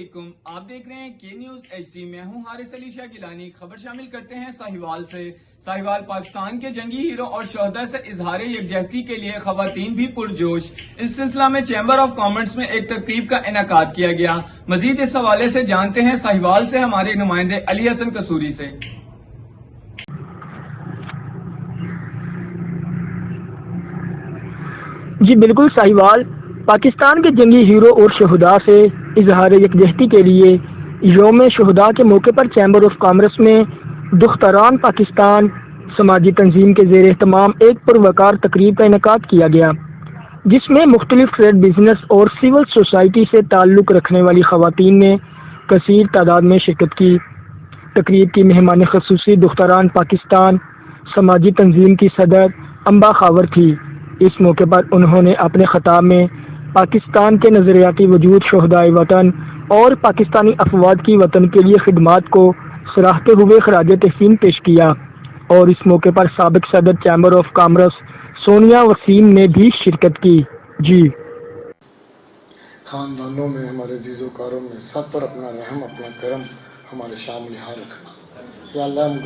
علیکم، آپ دیکھ رہے ہیں کے نیوز ایچ ڈی۔ میں ہوں حارث علی شاہ گیلانی۔ خبر شامل کرتے ہیں ساہیوال سے۔ ساہیوال پاکستان کے جنگی ہیرو اور شہداء سے اظہار یکجہتی کے لیے خواتین بھی پرجوش۔ اس سلسلہ میں چیمبر آف کامرس میں ایک تقریب کا انعقاد کیا گیا۔ مزید اس حوالے سے جانتے ہیں ساہیوال سے ہمارے نمائندے علی حسن قصوری سے۔ جی بالکل، ساہیوال پاکستان کے جنگی ہیرو اور شہداء سے اظہار یکجہتی کے لیے یوم شہداء کے موقع پر چیمبر آف کامرس میں دختران پاکستان سماجی تنظیم کے زیر اہتمام ایک پروقار تقریب کا انعقاد کیا گیا، جس میں مختلف ٹریڈ بزنس اور سول سوسائٹی سے تعلق رکھنے والی خواتین نے کثیر تعداد میں شرکت کی۔ تقریب کی مہمان خصوصی دختران پاکستان سماجی تنظیم کی صدر انبا خاور تھی۔ اس موقع پر انہوں نے اپنے خطاب میں پاکستان کے نظریاتی وجود، شہدائے وطن اور پاکستانی افواج کی وطن کے لیے خدمات کو سراہتے ہوئے خراج تحسین پیش کیا، اور اس موقع پر سابق صدر chamber of commerce Sonia Waseem نے بھی شرکت کی۔ جی خاندانوں میں، ہمارے عزیز و کاروں میں سب پر اپنا رحم، اپنا کرم ہمارے شامل یہاں رکھنا۔ یا اللہ ہم